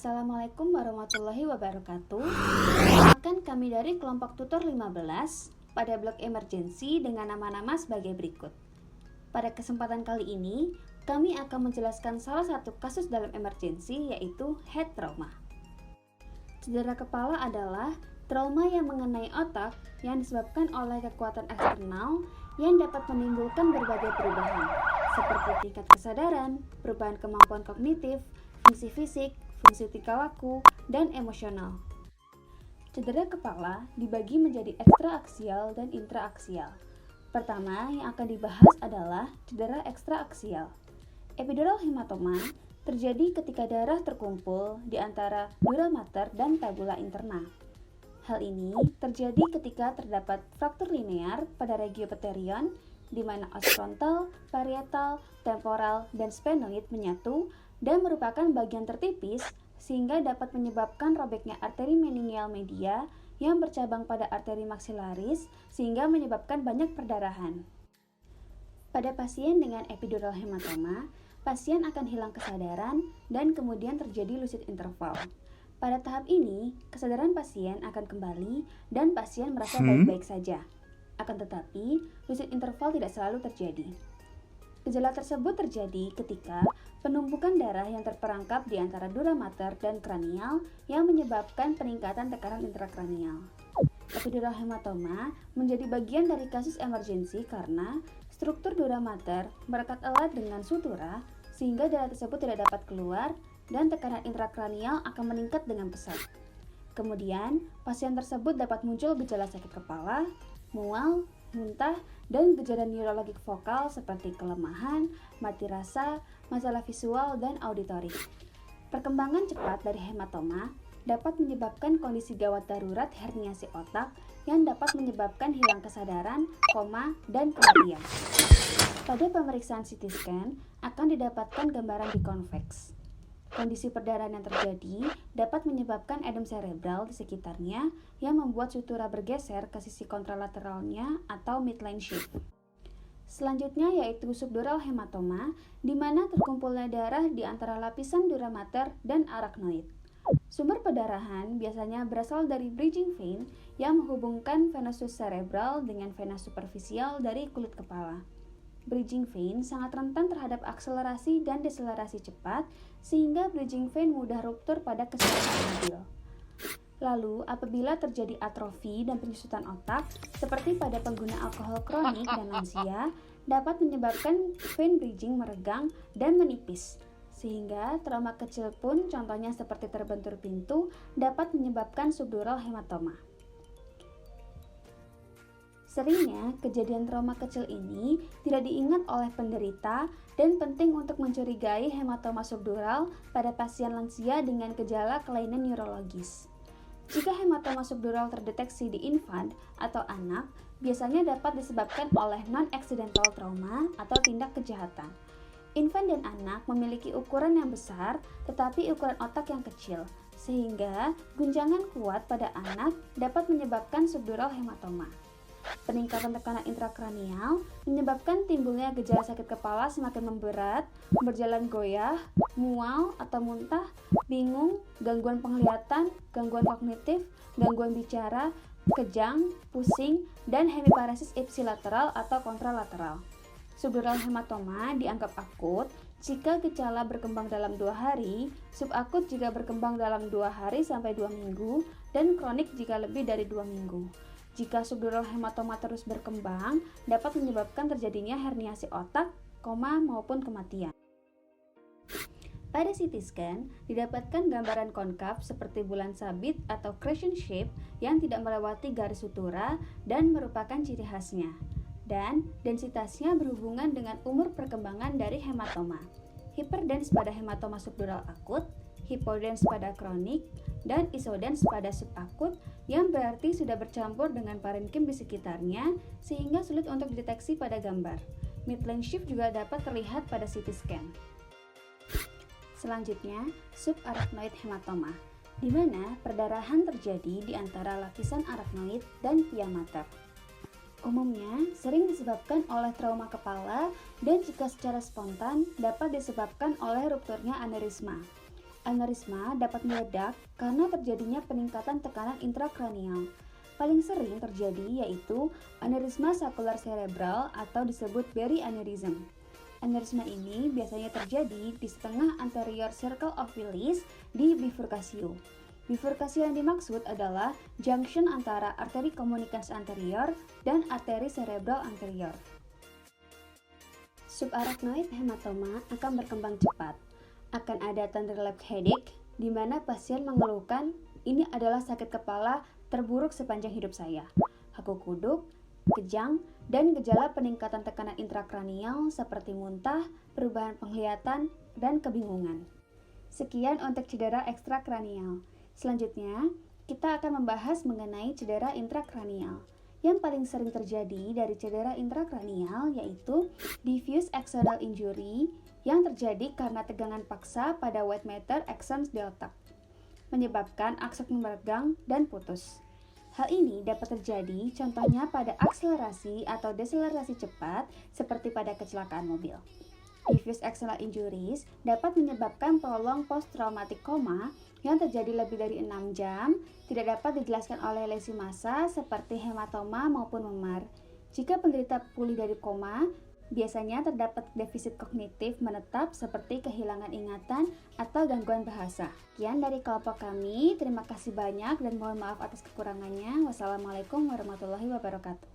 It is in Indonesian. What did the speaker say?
Assalamualaikum warahmatullahi wabarakatuh. Perkenalkan kami dari kelompok tutor 15 pada blok emergensi dengan nama-nama sebagai berikut. Pada kesempatan kali ini, kami akan menjelaskan salah satu kasus dalam emergensi yaitu head trauma. Cedera kepala adalah trauma yang mengenai otak yang disebabkan oleh kekuatan eksternal yang dapat menimbulkan berbagai perubahan, seperti tingkat kesadaran, perubahan kemampuan kognitif, fungsi fisik, fungsi tingkah laku, dan emosional. Cedera kepala dibagi menjadi ekstraaksial dan intraaksial. Pertama yang akan dibahas adalah cedera ekstraaksial. Epidural hematoma terjadi ketika darah terkumpul di antara dura mater dan tabula interna. Hal ini terjadi ketika terdapat fraktur linear pada regiopeterion, di mana os frontal, parietal, temporal, dan sphenoid menyatu dan merupakan bagian tertipis sehingga dapat menyebabkan robeknya arteri meningeal media yang bercabang pada arteri maksilaris sehingga menyebabkan banyak perdarahan. Pada pasien dengan epidural hematoma, pasien akan hilang kesadaran dan kemudian terjadi lucid interval. Pada tahap ini, kesadaran pasien akan kembali dan pasien merasa baik-baik saja. Akan tetapi, lucid interval tidak selalu terjadi. Gejala tersebut terjadi ketika penumpukan darah yang terperangkap di antara dura mater dan kranial yang menyebabkan peningkatan tekanan intrakranial. Epidural hematoma menjadi bagian dari kasus emergensi karena struktur dura mater merekat erat dengan sutura sehingga darah tersebut tidak dapat keluar dan tekanan intrakranial akan meningkat dengan pesat. Kemudian, pasien tersebut dapat muncul gejala sakit kepala, mual, muntah, dan gejala neurologik vokal seperti kelemahan, mati rasa, masalah visual, dan auditorik. Perkembangan cepat dari hematoma dapat menyebabkan kondisi gawat darurat herniasi otak yang dapat menyebabkan hilang kesadaran, koma, dan kematian. Pada pemeriksaan CT scan akan didapatkan gambaran bikonveks. Kondisi perdarahan yang terjadi dapat menyebabkan edem cerebral di sekitarnya yang membuat sutura bergeser ke sisi kontralateralnya atau midline shift. Selanjutnya yaitu subdural hematoma, di mana terkumpulnya darah di antara lapisan dura mater dan arachnoid. Sumber perdarahan biasanya berasal dari bridging vein yang menghubungkan venous cerebral dengan vena superficial dari kulit kepala. Bridging vein sangat rentan terhadap akselerasi dan deselerasi cepat, sehingga bridging vein mudah ruptur pada kecepatan mobil. Lalu, apabila terjadi atrofi dan penyusutan otak, seperti pada pengguna alkohol kronik dan lansia, dapat menyebabkan vein bridging meregang dan menipis, sehingga trauma kecil pun, contohnya seperti terbentur pintu, dapat menyebabkan subdural hematoma. Seringnya, kejadian trauma kecil ini tidak diingat oleh penderita dan penting untuk mencurigai hematoma subdural pada pasien lansia dengan gejala kelainan neurologis. Jika hematoma subdural terdeteksi di infant atau anak, biasanya dapat disebabkan oleh non-accidental trauma atau tindak kejahatan. Infant dan anak memiliki ukuran yang besar tetapi ukuran otak yang kecil, sehingga guncangan kuat pada anak dapat menyebabkan subdural hematoma. Peningkatan tekanan intrakranial menyebabkan timbulnya gejala sakit kepala semakin memberat, berjalan goyah, mual atau muntah, bingung, gangguan penglihatan, gangguan kognitif, gangguan bicara, kejang, pusing, dan hemiparesis ipsilateral atau kontralateral. Subdural hematoma dianggap akut jika gejala berkembang dalam 2 hari, subakut jika berkembang dalam 2 hari sampai 2 minggu, dan kronik jika lebih dari 2 minggu. Jika subdural hematoma terus berkembang, dapat menyebabkan terjadinya herniasi otak, koma, maupun kematian. Pada CT scan, didapatkan gambaran konkav seperti bulan sabit atau crescent shape yang tidak melewati garis sutura dan merupakan ciri khasnya. Dan densitasnya berhubungan dengan umur perkembangan dari hematoma. Hiperdens pada hematoma subdural akut, hipodens pada kronik, dan isodens pada subakut yang berarti sudah bercampur dengan parenkim di sekitarnya sehingga sulit untuk dideteksi pada gambar. Midline shift juga dapat terlihat pada CT scan. Selanjutnya, subarachnoid hematoma, di mana perdarahan terjadi di antara lapisan arachnoid dan pia mater. Umumnya sering disebabkan oleh trauma kepala dan jika secara spontan dapat disebabkan oleh rupturnya aneurisma. Aneurisma dapat meledak karena terjadinya peningkatan tekanan intrakranial. Paling sering terjadi yaitu aneurisma scapular cerebral atau disebut Berry aneurysm. Aneurisma ini biasanya terjadi di setengah anterior circle of Willis di bifurcatio. Bifurcatio yang dimaksud adalah junction antara arteri communicans anterior dan arteri cerebral anterior. Subarachnoid hematoma akan berkembang cepat. Akan ada thunderlap headache, di mana pasien mengeluhkan ini adalah sakit kepala terburuk sepanjang hidup saya. Haku kuduk, kejang, dan gejala peningkatan tekanan intrakranial seperti muntah, perubahan penglihatan, dan kebingungan. Sekian untuk cedera ekstrakranial. Selanjutnya, kita akan membahas mengenai cedera intrakranial. Yang paling sering terjadi dari cedera intrakranial yaitu diffuse axonal injury yang terjadi karena tegangan paksa pada white matter axons di otak, menyebabkan akson meregang dan putus. Hal ini dapat terjadi contohnya pada akselerasi atau deselerasi cepat seperti pada kecelakaan mobil. Diffuse axonal injuries dapat menyebabkan prolonged post-traumatic coma yang terjadi lebih dari 6 jam, tidak dapat dijelaskan oleh lesi massa seperti hematoma maupun memar. Jika penderita pulih dari koma, biasanya terdapat defisit kognitif menetap seperti kehilangan ingatan atau gangguan bahasa. Sekian dari kelompok kami, terima kasih banyak dan mohon maaf atas kekurangannya. Wassalamualaikum warahmatullahi wabarakatuh.